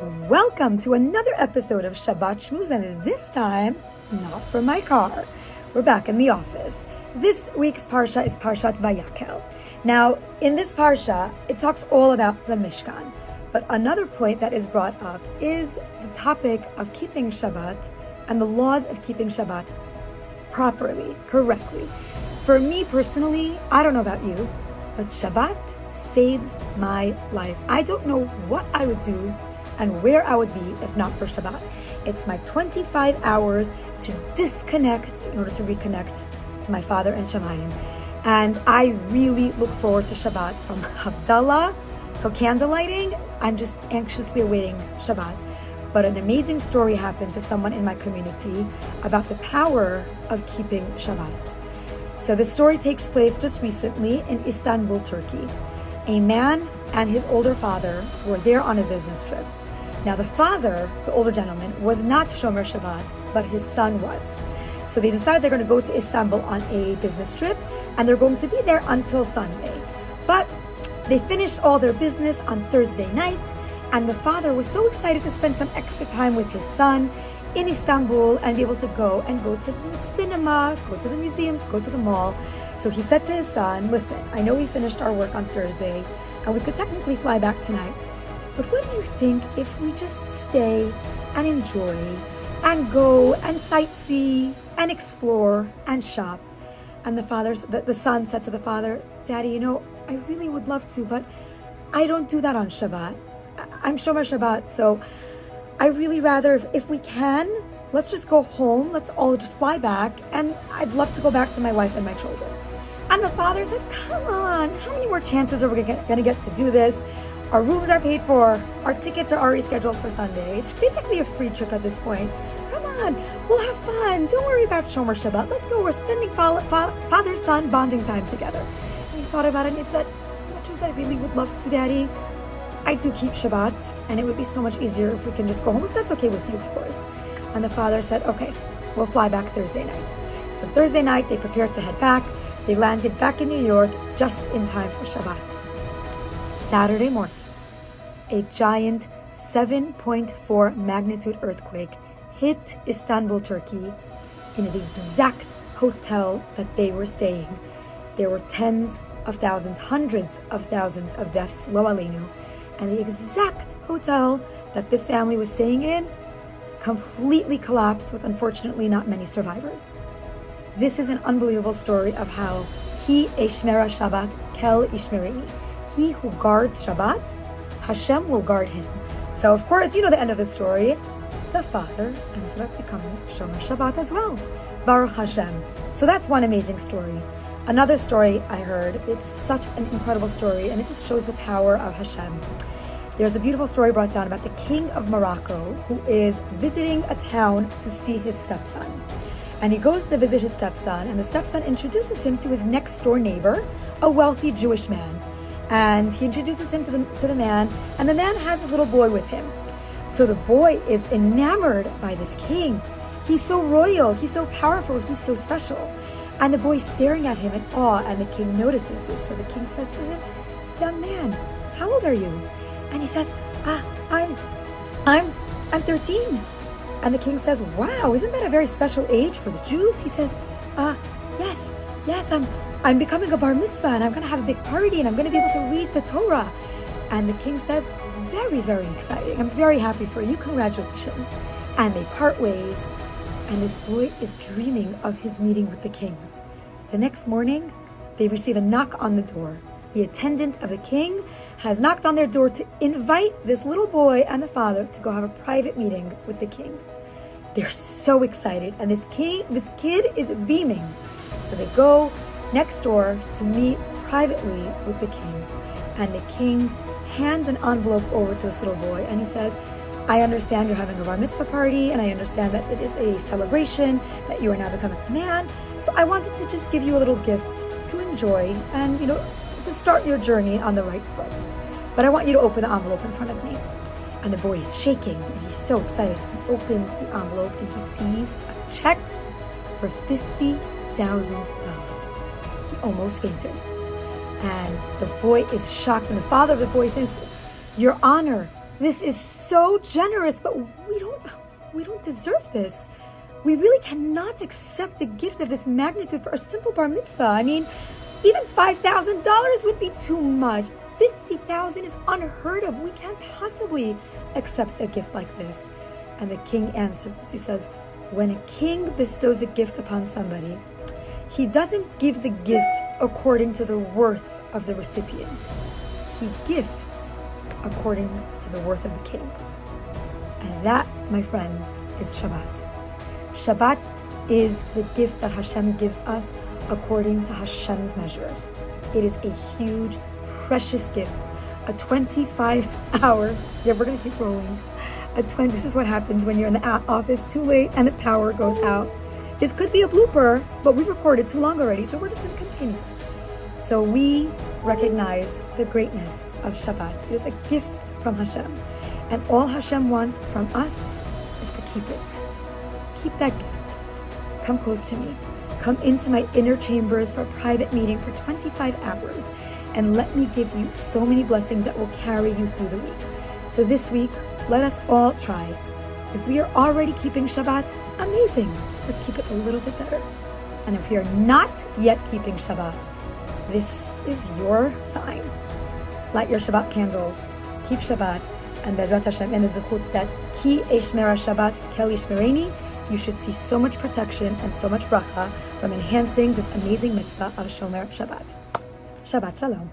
Welcome to another episode of Shabbat Shmooze, and this time, not from my car. We're back in the office. This week's Parsha is Parshat Vayakhel. Now, in this Parsha, it talks all about the Mishkan. But another point that is brought up is the topic of keeping Shabbat and the laws of keeping Shabbat properly, correctly. For me personally, I don't know about you, but Shabbat saves my life. I don't know what I would do and where I would be if not for Shabbat. It's my 25 hours to disconnect in order to reconnect to my Father in Shemayim. And I really look forward to Shabbat. From Havdalah till candle lighting, I'm just anxiously awaiting Shabbat. But an amazing story happened to someone in my community about the power of keeping Shabbat. So the story takes place just recently in Istanbul, Turkey. A man and his older father were there on a business trip. Now the father, the older gentleman, was not Shomer Shabbat, but his son was. So they decided they're going to go to Istanbul on a business trip, and they're going to be there until Sunday. But they finished all their business on Thursday night, and the father was so excited to spend some extra time with his son in Istanbul and be able to go to the cinema, go to the museums, go to the mall. So he said to his son, listen, I know we finished our work on Thursday, and we could technically fly back tonight. But what do you think if we just stay and enjoy and go and sightsee and explore and shop? And the son said to the father, Daddy, I really would love to, but I don't do that on Shabbat. I'm Shomer Shabbat, so I really rather, if we can, let's just go home. Let's all just fly back, and I'd love to go back to my wife and my children. And the father said, come on, how many more chances are we going to get to do this? Our rooms are paid for. Our tickets are already scheduled for Sunday. It's basically a free trip at this point. Come on, we'll have fun. Don't worry about Shomer Shabbat. Let's go. We're spending father-son bonding time together. And he thought about it and he said, as much as I really would love to, Daddy, I do keep Shabbat, and it would be so much easier if we can just go home, if that's okay with you, of course. And the father said, okay, we'll fly back Thursday night. So Thursday night, they prepared to head back. They landed back in New York just in time for Shabbat. Saturday morning, a giant 7.4 magnitude earthquake hit Istanbul, Turkey, in the exact hotel that they were staying. There were tens of thousands, hundreds of thousands of deaths, lo aleinu, and the exact hotel that this family was staying in completely collapsed with, unfortunately, not many survivors. This is an unbelievable story of how Ki Eshmera Shabbat Kel Ishmerei. He who guards Shabbat, Hashem will guard him. So, of course, you know the end of the story. The father ended up becoming Shomer Shabbat as well. Baruch Hashem. So that's one amazing story. Another story I heard, it's such an incredible story, and it just shows the power of Hashem. There's a beautiful story brought down about the king of Morocco who is visiting a town to see his stepson. And he goes to visit his stepson, and the stepson introduces him to his next door neighbor, a wealthy Jewish man. And he introduces him to the man, and the man has his little boy with him. So the boy is enamored by this king. He's so royal, he's so powerful, he's so special. And the boy's staring at him in awe, and the king notices this. So the king says to him, young man, how old are you? And he says, I'm 13. And the king says, wow, isn't that a very special age for the Jews? He says, yes, I'm becoming a bar mitzvah, and I'm going to have a big party, and I'm going to be able to read the Torah. And the king says, very, very exciting. I'm very happy for you. Congratulations. And they part ways, and this boy is dreaming of his meeting with the king. The next morning, they receive a knock on the door. The attendant of the king has knocked on their door to invite this little boy and the father to go have a private meeting with the king. They're so excited, and this kid is beaming. So they go next door to meet privately with the king. And the king hands an envelope over to this little boy, and he says, I understand you're having a bar mitzvah party, and I understand that it is a celebration, that you are now becoming a man. So I wanted to just give you a little gift to enjoy and, to start your journey on the right foot. But I want you to open the envelope in front of me. And the boy is shaking, and he's so excited. He opens the envelope, and he sees a check for $50,000. He almost fainted. And the boy is shocked, and the father of the boy says, Your Honor, this is so generous, but we don't deserve this. We really cannot accept a gift of this magnitude for a simple bar mitzvah. I mean, even $5,000 would be too much. $50,000 is unheard of. We can't possibly accept a gift like this. And the king answers. He says, when a king bestows a gift upon somebody, he doesn't give the gift according to the worth of the recipient. He gifts according to the worth of the king. And that, my friends, is Shabbat. Shabbat is the gift that Hashem gives us according to Hashem's measures. It is a huge, precious gift. A 25-hour, yeah, we're going to keep rolling. This is what happens when you're in the office too late and the power goes out. This could be a blooper, but we recorded too long already, so we're just going to continue. So we recognize the greatness of Shabbat. It is a gift from Hashem. And all Hashem wants from us is to keep it. Keep that gift. Come close to me. Come into my inner chambers for a private meeting for 25 hours. And let me give you so many blessings that will carry you through the week. So this week, let us all try. If we are already keeping Shabbat, amazing. Let's keep it a little bit better. And if you're not yet keeping Shabbat, this is your sign. Light your Shabbat candles. Keep Shabbat. And Bezrat Hashem in the Zechut that Ki Eshmera Shabbat Kel Yishmereni, you should see so much protection and so much bracha from enhancing this amazing mitzvah of Shomer Shabbat. Shabbat Shalom.